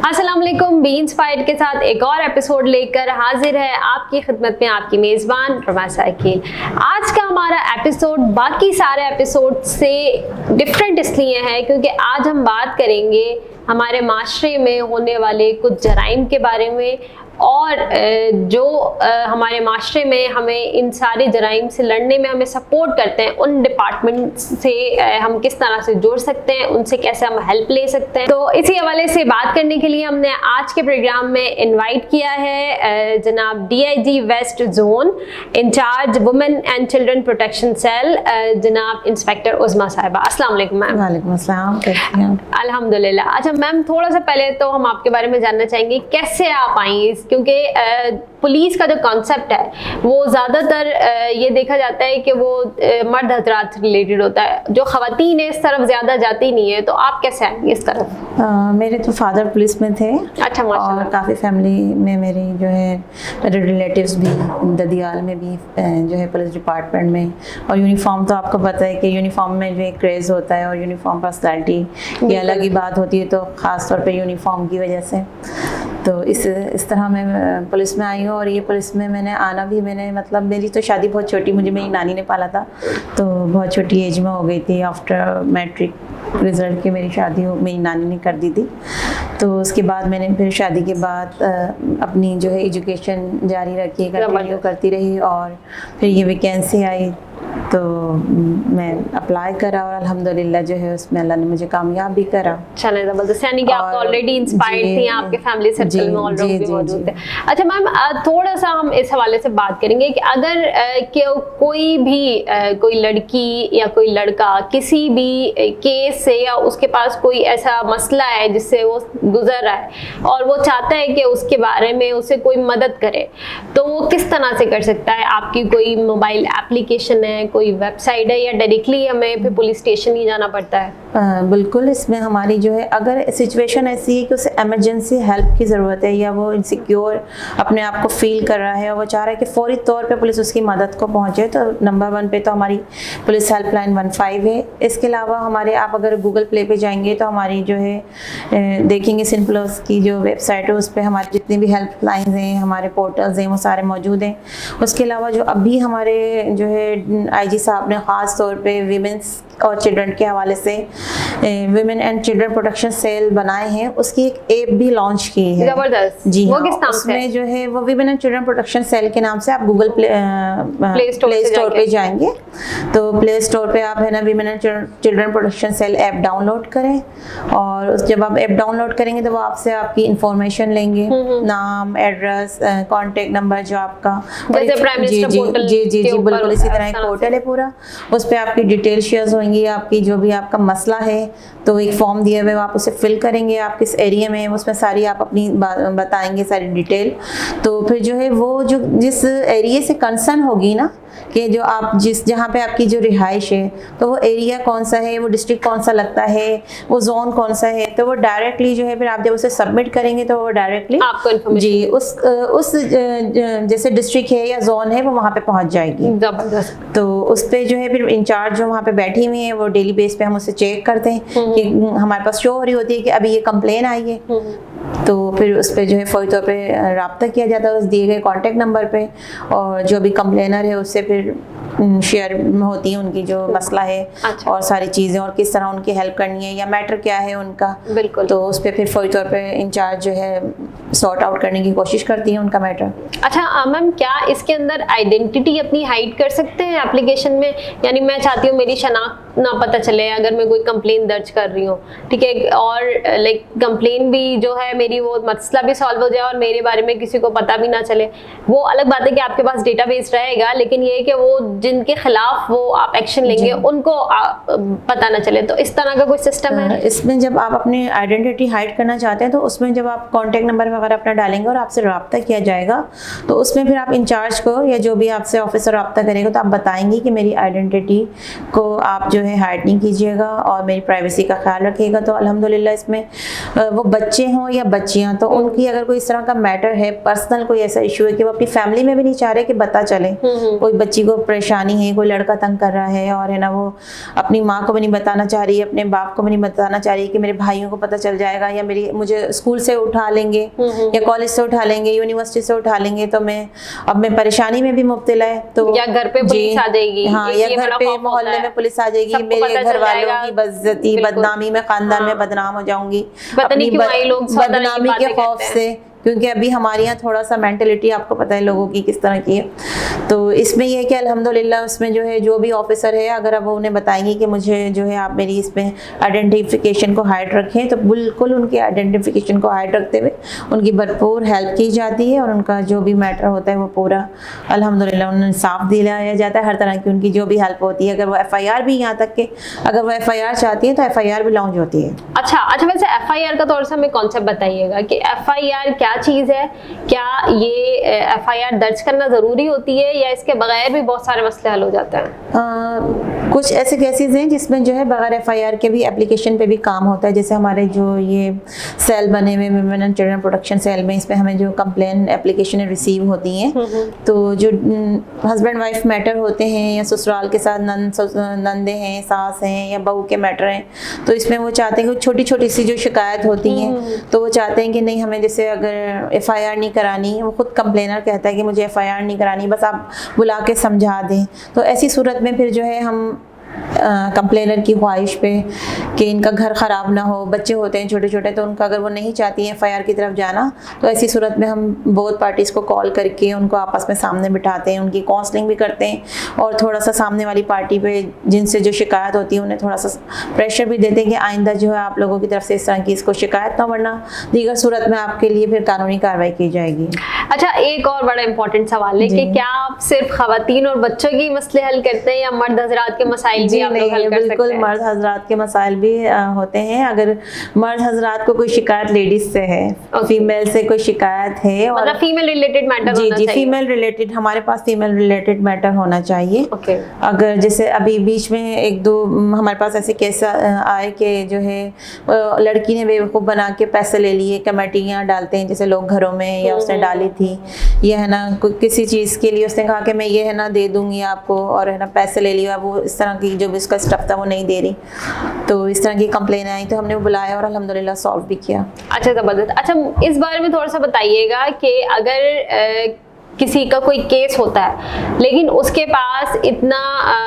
अस्सलाम वालेकुम। B inspired के साथ एक और एपिसोड लेकर हाजिर है आपकी खिदमत में आपकी मेज़बान रमासा अकील। आज का हमारा एपिसोड बाकी सारे एपिसोड से डिफरेंट इसलिए है क्योंकि आज हम बात करेंगे हमारे माशरे में होने वाले कुछ जराइम के बारे में और जो हमारे माशरे में हमें इन सारे जराइम से लड़ने में हमें सपोर्ट करते हैं, उन डिपार्टमेंट से हम किस तरह से जुड़ सकते हैं, उनसे कैसे हम हेल्प ले सकते हैं। तो इसी हवाले से बात करने के लिए हमने आज के प्रोग्राम में इनवाइट किया है जनाब DIG west zone in charge women and children protection cell जनाब इंस्पेक्टर उज़मा साहिबा। अस्सलाम वालेकुम मैम। वालेकुम अस्सलाम, कैसी हैं? अल्हम्दुलिल्लाह। अच्छा मैम, थोड़ा सा पहले तो हम आपके बारे में जानना चाहेंगे कैसे आप आई, क्योंकि पुलिस का जो कॉन्सेप्ट है वो ज़्यादातर ये देखा जाता है कि वो मर्द हजरात से रिलेटेड होता है, जो ख़वातीन है इस तरफ ज़्यादा जाती नहीं है। तो आप कैसे आएंगे इस तरफ? मेरे तो फादर पुलिस में थे। अच्छा, माशाल्लाह। और काफ़ी फैमिली में मेरी जो है मेरे रिलेटिव्स भी ददियाल में भी जो है पुलिस डिपार्टमेंट में। और यूनिफॉर्म तो आपको पता है कि यूनिफॉर्म में जो एक क्रेज़ होता है और यूनिफॉर्म पर्सनैलिटी की अलग ही बात होती है, तो ख़ास तौर पे यूनिफॉर्म की वजह से तो इस तरह मैं पुलिस में आई हूँ। और ये पुलिस में मैंने मतलब मेरी तो शादी बहुत छोटी, मुझे मेरी नानी ने पाला था तो बहुत छोटी एज में हो गई थी। आफ्टर मैट्रिक रिज़ल्ट के मेरी शादी मेरी नानी ने कर दी थी। तो उसके बाद मैंने फिर शादी के बाद अपनी जो है एजुकेशन जारी रखी, कंटिन्यू करती रही। और फिर ये वैकेंसी आई तो मैं अप्लाई करा और अल्हम्दुलिल्लाह जो है उसमें अल्लाह ने मुझे कामयाब भी करा। चले ज़बरदस्त, यानी कि आप ऑलरेडी इंस्पायर्ड थी, आपके फैमिली सर्कल में ऑलरेडी मौजूद थे। अच्छा मैम, थोड़ा सा हम इस हवाले से बात करेंगे कि अगर कोई भी कोई लड़की या कोई लड़का किसी भी केस से या उसके पास कोई ऐसा मसला है जिससे वो गुजर रहा है और वो चाहता है कि उसके बारे में उसे कोई मदद करे, तो वो किस तरह से कर सकता है? आपकी कोई मोबाइल एप्लीकेशन है, कोई वेबसाइट है, या डायरेक्टली हमें फिर पुलिस स्टेशन ही जाना पड़ता है? बिल्कुल, इसमें हमारी जो है अगर सिचुएशन ऐसी है कि उसे एमरजेंसी हेल्प की ज़रूरत है या वो इनसिक्योर अपने आप को फील कर रहा है और वो चाह रहा है कि फौरी तौर पे पुलिस उसकी मदद को पहुंचे, तो नंबर 1 पे तो हमारी पुलिस हेल्पलाइन 15 है। इसके अलावा हमारे आप अगर गूगल प्ले पे जाएंगे तो हमारी जो है देखेंगे सिंपलस की जो वेबसाइट है उस पर हमारी जितनी भी हेल्पलाइन हैं, हमारे पोर्टल्स हैं, वो सारे मौजूद हैं। उसके अलावा जो अभी हमारे जो है IG साहब ने ख़ास तौर पे वीमेंस और चिल्ड्रन के हवाले से women and children protection cell बनाए हैं, उसकी एक ऐप भी लॉन्च की है। जबरदस्त। जी वो हाँ, किस नाम से? उसमें जो है वो women and children protection cell के नाम से आप गूगल प्ले स्टोर पे जाएंगे तो प्ले स्टोर पे आप है ना women and children protection cell app download करें। और जब आप ऐप डाउनलोड करेंगे तो वो आपसे आपकी इंफॉर्मेशन लेंगे, नाम, एड्रेस, कॉन्टेक्ट नंबर जो आपका। जी बिल्कुल इसी तरह एक पोर्टल है पूरा, उस पर आपकी डिटेल शेयर होंगी, आपकी जो भी आपका मसला है तो एक फॉर्म दिया हुआ है, आप उसे फिल करेंगे, आप किस एरिया में उसमें सारी आप अपनी बताएंगे सारी डिटेल। तो फिर जो है वो जो जिस एरिया से कंसर्न होगी ना कि जो आप जहाँ पे आपकी जो रिहाइश है तो वो एरिया कौन सा है, वो डिस्ट्रिक्ट कौन सा लगता है, वो जोन कौन सा है, तो वो डायरेक्टली जो है फिर आप जब उसे सबमिट करेंगे तो वो डायरेक्टली आपको जी उस जैसे डिस्ट्रिक्ट है या जोन है वो वहाँ पे पहुँच जाएगी। जबरदस्त। तो उस पर जो है फिर इंचार्ज जो वहाँ पे बैठी हुई है वो डेली बेस पे हम उसे चेक करते हैं कि हमारे पास शो हो रही होती है कि अभी ये कंप्लेन आई है, तो फिर उस पर जो है फौरी तौर पे रब्ता किया जाता है उस दिए गए कॉन्टेक्ट नंबर पे। और जो भी कंप्लेनर है उससे फिर शेयर होती है उनकी जो मसला है। अच्छा। और सारी चीज़ें और किस तरह उनकी हेल्प करनी है या मैटर क्या है उनका। बिल्कुल। तो उस पर फिर फौरी तौर पे इंचार्ज जो है सॉर्ट आउट करने की कोशिश करती है उनका मैटर। अच्छा मैम, क्या इसके अंदर आइडेंटिटी अपनी हाइड कर सकते हैं एप्लीकेशन में? यानी मैं चाहती हूँ मेरी शनाख्त ना पता चले अगर मैं कोई कंप्लेन दर्ज कर रही हूँ, ठीक है, और लाइक कंप्लेन भी जो है मेरी वो मसला भी सॉल्व हो जाए और मेरे बारे में किसी को पता भी ना चले। वो अलग बात है कि आपके पास डेटाबेस रहेगा, लेकिन ये है कि वो जिनके खिलाफ वो आप एक्शन लेंगे उनको पता ना चले। तो इस तरह का कोई सिस्टम है इसमें? जब आप अपनी आइडेंटिटी हाइड करना चाहते हैं तो उसमें जब आप कॉन्टेक्ट नंबर वगैरह अपना डालेंगे और आपसे रब्ता किया जाएगा, तो उसमें फिर आप इंचार्ज को या जो भी आपसे ऑफिसर रब्ता करेगा तो आप बताएंगी कि मेरी आइडेंटिटी को आप जो है हाइड नहीं कीजिएगा और मेरी प्राइवेसी का ख्याल रखिएगा। तो अल्हम्दुलिल्लाह इसमें वो बच्चे हों या बच्चियाँ, तो उनकी अगर कोई इस तरह का मैटर है, पर्सनल कोई ऐसा इशू है कि वो अपनी फैमिली में भी नहीं चाह रहे कि पता चले, कोई बच्ची को परेशानी है, कोई लड़का तंग कर रहा है और है ना वो अपनी माँ को भी नहीं बताना चाह रही है, अपने बाप को भी नहीं बताना चाह रही है कि मेरे भाइयों को पता चल जाएगा या मुझे स्कूल से उठा लेंगे या कॉलेज से उठा लेंगे, यूनिवर्सिटी से उठा लेंगे, तो मैं परेशानी में भी मुब्तला है, तो या घर पे पुलिस आ जाएगी, हाँ, या घर पे मोहल्ले में पुलिस आ जाएगी, मेरे घर वालों की बेइज्जती, बदनामी, मैं खानदान में बदनाम हो जाऊंगी अपनी बदनामी के खौफ से, क्योंकि अभी हमारे यहाँ थोड़ा सा मेंटलिटी आपको पता है लोगों की किस तरह की है। तो इसमें यह है कि अल्हम्दुलिल्लाह उसमें जो है जो भी ऑफिसर है, अगर अब वो उन्हें बताएंगे कि मुझे जो है आप मेरी इसमें आइडेंटिफिकेशन को हाइड रखें, तो बिल्कुल उनकी आइडेंटिफिकेशन को हाइड रखते हुए उनकी भरपूर हेल्प की जाती है और उनका जो भी मैटर होता है वो पूरा अल्हम्दुलिल्लाह उन्हें इंसाफ दिलाया जाता है। हर तरह की उनकी जो भी हेल्प होती है, अगर वो FIR भी, यहाँ तक कि अगर वो FIR चाहती है तो FIR भी लॉन्च होती है। अच्छा, वैसे FIR का थोड़ा सा हमें कॉन्सेप्ट बताइएगा कि FIR क्या चीज है, क्या ये FIR दर्ज करना जरूरी होती है या इसके बगैर भी बहुत सारे मसले हल हो जाते हैं? कुछ ऐसे केसेस हैं जिसमें जो है बगैर FIR के भी एप्लीकेशन पे भी काम होता है। जैसे हमारे जो ये सेल बने हुए women and children protection cell में, इसमें हमें जो कंप्लेन एप्लीकेशन रिसीव होती हैं, तो जो हस्बैंड वाइफ मैटर होते हैं या ससुराल के साथ नंदे हैं, सास हैं या बहू के मैटर हैं, तो इसमें वो चाहते हैं कि छोटी छोटी सी जो शिकायत होती हैं, तो वो चाहते हैं कि नहीं, हमें जैसे अगर FIR नहीं करानी, वो खुद कंप्लेनर कहता है कि मुझे FIR नहीं करानी, बस आप बुला के समझा दें, तो ऐसी सूरत में फिर जो है हम कंप्लेनर की ख्वाहिश पे कि इनका घर ख़राब ना हो, बच्चे होते हैं छोटे छोटे, तो उनका अगर वो नहीं चाहती हैं FIR की तरफ जाना, तो ऐसी सूरत में हम बोथ पार्टीज़ को कॉल करके उनको आपस में सामने बिठाते हैं, उनकी काउंसलिंग भी करते हैं और थोड़ा सा सामने वाली पार्टी पे जिनसे जो शिकायत होती है उन्हें थोड़ा सा प्रेशर भी देते हैं कि आइंदा जो है आप लोगों की तरफ से इस तरह की इसको शिकायत ना, वरना दीगर सूरत में आपके लिए फिर कानूनी कार्रवाई की जाएगी। अच्छा, एक और बड़ा इंपॉर्टेंट सवाल है कि क्या आप सिर्फ खवातीन और बच्चों की मसले हल करते हैं या मर्द हजरात के मसाइल भी आप लोग हल कर सकते हैं? बिल्कुल, मर्द हजरात के मसाइल भी होते हैं। अगर मर्द हजरात को कोई शिकायत लेडीज से है, फीमेल से कोई शिकायत है, और मतलब फीमेल रिलेटेड मैटर होना चाहिए। फीमेल रिलेटेड, हमारे पास फीमेल रिलेटेड मैटर होना चाहिए। अगर जैसे अभी बीच में एक दो हमारे पास ऐसे केस आए कि जो है लड़की ने बेवकूफ़ बना के पैसे ले लिए, कमेटियाँ डालते हैं जैसे लोग घरों में, या उसने डाली थी, ये है ना किसी चीज़ के लिए उसने कहा कि मैं ये है ना दे दूंगी आपको, और है ना पैसे ले लिया, वो इस तरह की जो भी उसका स्टफ था वो नहीं दे रही, तो इस तरह की कंप्लेन आई, तो हमने बुलाया और अल्हम्दुलिल्लाह सॉल्व भी किया। अच्छा, ज़बरदस्त। अच्छा, इस बारे में थोड़ा सा बताइएगा कि अगर किसी का कोई केस होता है लेकिन उसके पास इतना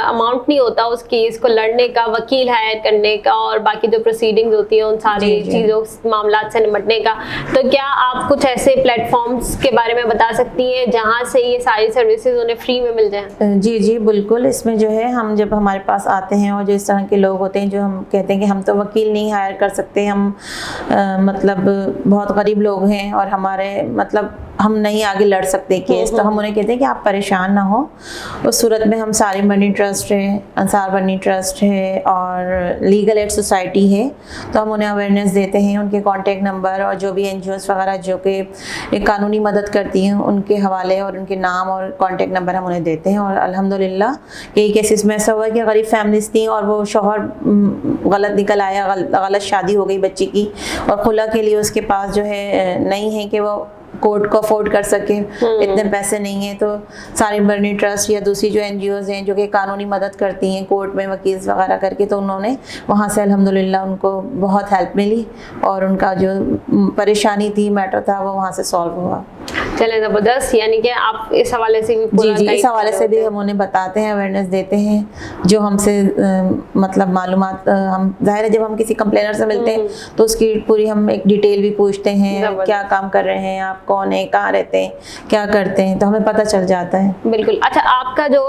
अमाउंट नहीं होता उस केस को लड़ने का, वकील हायर करने का और बाकी जो प्रोसीडिंग्स होती हैं उन सारी चीज़ों मामला से निपटने का, तो क्या आप कुछ ऐसे प्लेटफॉर्म्स के बारे में बता सकती हैं जहां से ये सारी सर्विसेज उन्हें फ्री में मिल जाएं? जी बिल्कुल। इसमें जो है हम जब हमारे पास आते हैं और जो इस तरह के लोग होते हैं जो हम कहते हैं कि हम तो वकील नहीं हायर कर सकते, हम मतलब बहुत गरीब लोग हैं और हमारे मतलब हम नहीं आगे लड़ सकते केस, तो हम उन्हें कहते हैं कि आप परेशान ना हो। उस सूरत में हम सारिम बनी ट्रस्ट है, अंसार बनी ट्रस्ट है और लीगल एड सोसाइटी है, तो हम उन्हें अवेयरनेस देते हैं। उनके कॉन्टेक्ट नंबर और जो भी NGOs वगैरह जो कि एक कानूनी मदद करती हैं उनके हवाले और उनके नाम और कॉन्टेक्ट नंबर हम उन्हें देते हैं। और अल्हम्दुलिल्लाह कई केसेस में ऐसा हुआ कि गरीब फैमिलीज थी और वो शौहर गलत निकल आया, गलत शादी हो गई बच्ची की, और खुला के लिए उसके पास जो है नहीं है कि वो कोर्ट को अफोर्ड कर सके, इतने पैसे नहीं है, तो सारिम बनी ट्रस्ट या दूसरी जो NGOs हैं जो कि कानूनी मदद करती हैं कोर्ट में वकील वगैरह करके, तो उन्होंने वहाँ से अल्हम्दुलिल्लाह उनको बहुत हेल्प मिली और उनका जो परेशानी थी, मैटर था, वो वहाँ से सॉल्व हुआ। चले, ज़बरदस्त। यानी कि आप इस हवाले से भी जी इस हवाले से भी हम उन्हें बताते हैं, अवेयरनेस देते हैं। जो हमसे मतलब मालूमात हम ज़ाहिर है जब हम किसी कंप्लेनर से मिलते हैं तो उसकी पूरी हम एक डिटेल भी पूछते हैं, क्या काम कर रहे हैं आप, कौन है, कहाँ रहते हैं, क्या करते हैं, तो हमें पता चल जाता है। बिल्कुल। अच्छा, आपका जो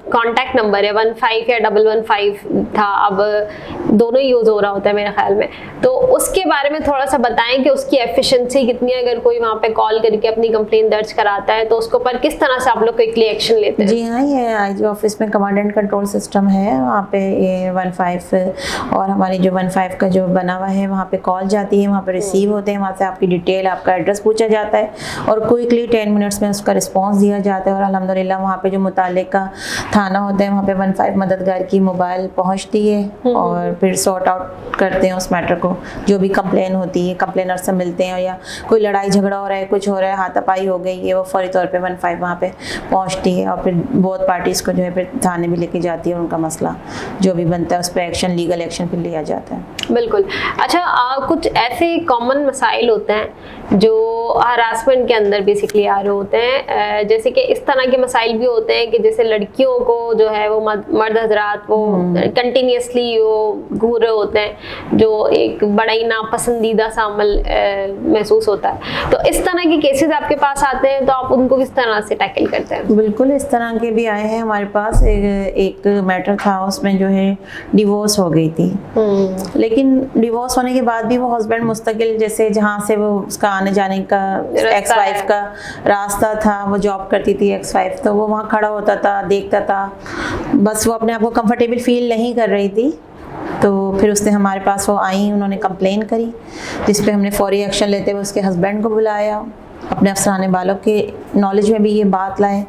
कांटेक्ट नंबर है 15 या 115 था, अब दोनों ही यूज़ हो रहा होता है मेरे ख्याल में, तो उसके बारे में थोड़ा सा बताएं कि उसकी एफिशिएंसी कितनी है, अगर कोई वहाँ पे कॉल करके अपनी कंप्लेंट दर्ज कराता है तो उसके ऊपर किस तरह से आप लोग क्विकली एक्शन लेते हैं? जी हाँ, ये आईजी ऑफिस में कमांड एंड कंट्रोल सिस्टम है, वहाँ पे ये 15 और हमारी जो 15 का जो बना हुआ है वहाँ पे कॉल जाती है, वहाँ पे रिसीव होते हैं, वहाँ से आपकी डिटेल, आपका एड्रेस पूछा जाता है और क्विकली 10 मिनट्स में उसका रिस्पांस दिया जाता है। और अल्हम्दुलिल्लाह वहाँ पे जो मुतालिक का थाना होता है वहाँ पे 15 मददगार की मोबाइल पहुँचती है और फिर सॉर्ट आउट करते हैं उस मैटर को। जो भी कंप्लेन होती है, कंप्लेनर से मिलते हैं या कोई लड़ाई झगड़ा हो रहा है, कुछ हो रहा है, हाथापाई हो गई है, वो फौरी तौर पे 15 वहाँ पे पहुँचती है और फिर बहुत पार्टीज़ को जो है फिर थाने भी लेके जाती है और उनका मसला जो भी बनता है उस पर एक्शन, लीगल एक्शन फिर लिया जाता है। बिल्कुल। अच्छा, कुछ ऐसे कॉमन मसाइल होते हैं जो हरासमेंट के अंदर बेसिकली आ रहे होते हैं, जैसे कि इस तरह के मसाइल भी होते हैं कि जैसे लड़कियों को जो है वो मर्द हजरात वो कंटिन्यूसली वो घूर रहे होते हैं, जो एक बड़ा ही नापसंदीदा सा अमल महसूस होता है। तो इस तरह के केसेस आपके पास आते हैं तो आप उनको किस तरह से टैकल करते हैं? बिल्कुल, इस तरह के भी आए हैं हमारे पास। एक मैटर था, उसमें जो है डिवोर्स हो गई थी, लेकिन डिवोर्स होने के बाद भी वो हस्बैंड मुस्तकिल, जैसे जहाँ से वो उसका आने जाने का एक्स वाइफ का रास्ता था, वो जॉब करती थी एक्स वाइफ, तो वो वहाँ खड़ा होता था, देखता था, बस वो अपने आप को कंफर्टेबल फील नहीं कर रही थी। तो फिर उसने हमारे पास वो आई, उन्होंने कंप्लेन करी, जिस पे हमने फौरी एक्शन लेते हुए उसके हस्बैंड को बुलाया, अपने अफसराने वालों के नॉलेज में भी ये बात लाए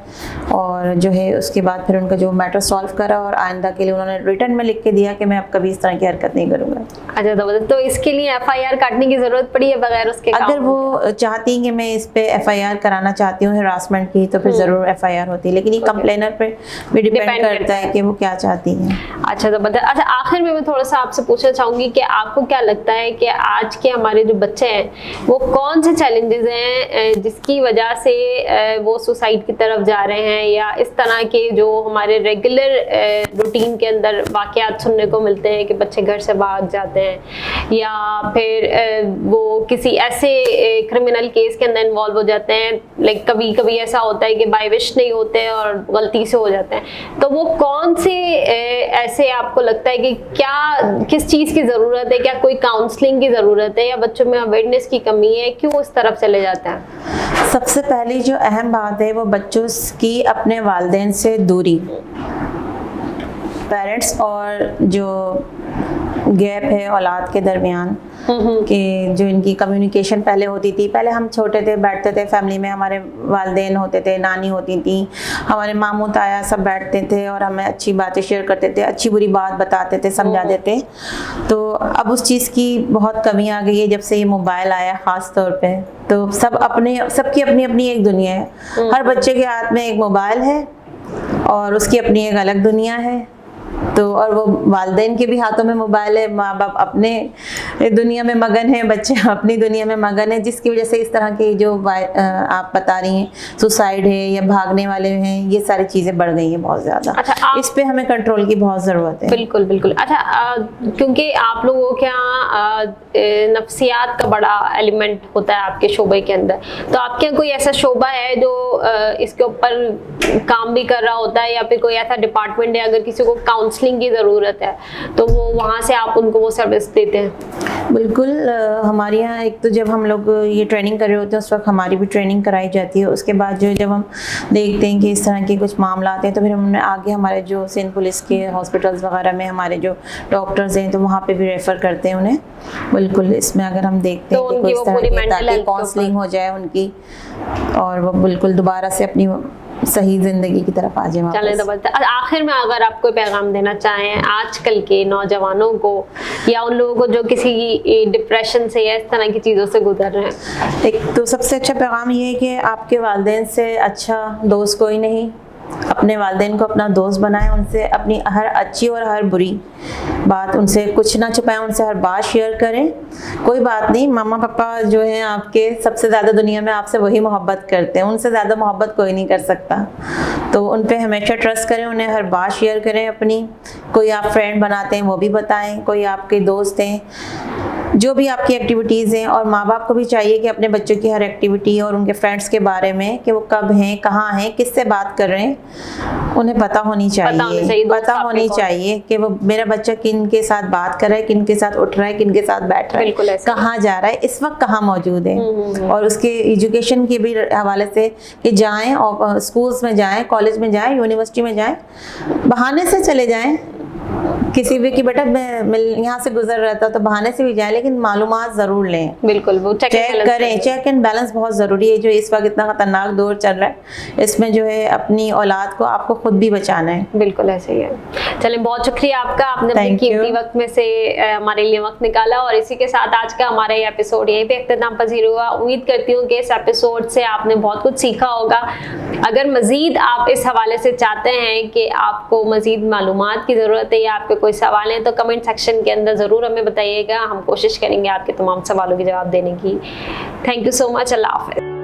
और जो है उसके बाद फिर उनका जो मैटर सॉल्व करा और आइंदा के लिए उन्होंने रिटर्न में लिख के दिया कि मैं अब कभी इस तरह की हरकत नहीं करूँगा। अच्छा, तो इसके लिए FIR काटने की ज़रूरत पड़ी है बगैर उसके? अगर वो चाहती हैं कि मैं इस पे FIR कराना चाहती हूँ हरासमेंट की, तो फिर ज़रूर FIR होती है, लेकिन ये कंप्लेनर पे भी डिपेंड करता है कि वो क्या चाहती हैं। अच्छा, तो अच्छा, आखिर में मैं थोड़ा सा आपसे पूछना चाहूँगी कि आपको क्या लगता है कि आज के हमारे जो बच्चे हैं वो कौन से चैलेंजेस हैं जिसकी वजह से वो सुसाइड की तरफ जा रहे हैं, या इस तरह के जो हमारे रेगुलर रूटीन के अंदर वाक़यात सुनने को मिलते हैं कि बच्चे घर से भाग जाते हैं या फिर वो किसी ऐसे क्रिमिनल केस के अंदर इन्वॉल्व हो जाते हैं, लाइक कभी कभी ऐसा होता है कि बाय विश नहीं होते और गलती से हो जाते हैं, तो वो कौन से ऐसे आपको लगता है कि क्या किस चीज़ की ज़रूरत है, क्या कोई काउंसलिंग की ज़रूरत है या बच्चों में अवेयरनेस की कमी है, क्यों इस तरफ चले जाते हैं? सबसे पहली जो अहम बात है वो बच्चों की अपने वालिदैन से दूरी, पेरेंट्स और जो गैप है औलाद के दरमियान, कि जो इनकी कम्युनिकेशन पहले होती थी, पहले हम छोटे थे, बैठते थे फैमिली में, हमारे वालिदैन होते थे, नानी होती थी, हमारे मामू ताया सब बैठते थे और हमें अच्छी बातें शेयर करते थे, अच्छी बुरी बात बताते थे, समझा देते। तो अब उस चीज़ की बहुत कमी आ गई है जब से ये मोबाइल आया ख़ास तौर पे। तो सबकी अपनी अपनी एक दुनिया है, हर बच्चे के हाथ में एक मोबाइल है और उसकी अपनी एक अलग दुनिया है। तो और वो वालिदैन के भी हाथों में मोबाइल है, माँ बाप अपने दुनिया में मगन है, बच्चे अपनी दुनिया में मगन है, जिसकी वजह से इस तरह की जो आप बता रही हैं सुसाइड है या भागने वाले हैं, ये सारी चीज़ें बढ़ गई हैं बहुत ज़्यादा। अच्छा, इस पे हमें कंट्रोल की बहुत ज़रूरत है। बिल्कुल बिल्कुल। अच्छा, क्योंकि आप लोगों के यहाँ नफ्सियात का बड़ा एलिमेंट होता है आपके शोबे के अंदर, तो आपके यहाँ कोई ऐसा शोबा है जो इसके ऊपर काम भी कर रहा होता है या फिर कोई ऐसा डिपार्टमेंट है अगर किसी को काउंसलिंग की ज़रूरत है तो वो वहाँ से आप उनको वो सर्विस देते हैं? बिल्कुल, हमारे यहाँ एक तो जब हम लोग ये ट्रेनिंग कर रहे होते हैं उस वक्त हमारी भी ट्रेनिंग कराई जाती है। उसके बाद जो जब हम देखते हैं कि इस तरह के कुछ मामला आते हैं तो फिर हमने आगे हमारे जो सिंध पुलिस के हॉस्पिटल्स वगैरह में हमारे जो डॉक्टर्स हैं तो वहाँ पे भी रेफ़र करते हैं उन्हें। बिल्कुल, इसमें अगर हम देखते हैं कि कोई इस तरह की ताकि काउंसलिंग हो जाए उनकी और वो बिल्कुल दोबारा से अपनी सही जिंदगी की तरफ आ जाए। चलें, तो आखिर में अगर आप कोई पैगाम देना चाहें आजकल के नौजवानों को या उन लोगों को जो किसी डिप्रेशन से या इस तरह की चीज़ों से गुजर रहे हैं? एक तो सबसे अच्छा पैगाम ये है कि आपके वालिदैन से अच्छा दोस्त कोई नहीं, अपने वालिदैन को अपना दोस्त बनाएं, उनसे अपनी हर अच्छी और हर बुरी बात उनसे कुछ ना छुपाएं, उनसे हर बात शेयर करें। कोई बात नहीं, मम्मा पापा जो हैं आपके सबसे ज़्यादा दुनिया में आपसे वही मोहब्बत करते हैं, उनसे ज़्यादा मोहब्बत कोई नहीं कर सकता। तो उन पे हमेशा ट्रस्ट करें, उन्हें हर बात शेयर करें अपनी। कोई आप फ्रेंड बनाते हैं वो भी बताएं, कोई आपके दोस्त हैं जो भी आपकी एक्टिविटीज़ हैं, और माँ बाप को भी चाहिए कि अपने बच्चों की हर एक्टिविटी और उनके फ्रेंड्स के बारे में, कि वो कब हैं, कहाँ हैं, किससे बात कर रहे हैं, उन्हें पता होनी चाहिए। पता होनी चाहिए कि वो मेरा बच्चा किन के साथ बात कर रहा है, किन के साथ उठ रहा है, किन के साथ बैठ रहा है, कहाँ जा रहा है, इस वक्त कहाँ मौजूद है। और उसके एजुकेशन के भी हवाले से कि जाएं और स्कूल्स में जाएं, कॉलेज में जाएं, यूनिवर्सिटी में जाएं, बहाने से चले जाएं, किसी भी कि बेटा मैं यहाँ से गुजर रहा था तो बहाने से भी जाए, लेकिन मालूमात जरूर लें। बिल्कुल, वो चेक करें। चेक एंड बैलेंस बहुत ज़रूरी है। जो इस वक्त इतना खतरनाक दौर चल रहा है, इसमें जो है अपनी औलाद को आपको खुद भी बचाना है। बिल्कुल ऐसे ही है। चलें, बहुत शुक्रिया आपका, आपने अपने कीमती वक्त में से हमारे लिए वक्त निकाला। और इसी के साथ आज का हमारा ये एपिसोड यहीं पे इख्तिताम पजीर हुआ। उम्मीद करती हूँ कि इस एपिसोड से आपने बहुत कुछ सीखा होगा। अगर मजीद आप इस हवाले से चाहते हैं कि आपको मजीद मालूमात की ज़रूरत है या आपके कोई सवाल हैं, तो कमेंट सेक्शन के अंदर ज़रूर हमें बताइएगा। हम कोशिश करेंगे आपके तमाम सवालों के जवाब देने की। Thank you so much. अल्लाह हाफ़िज़।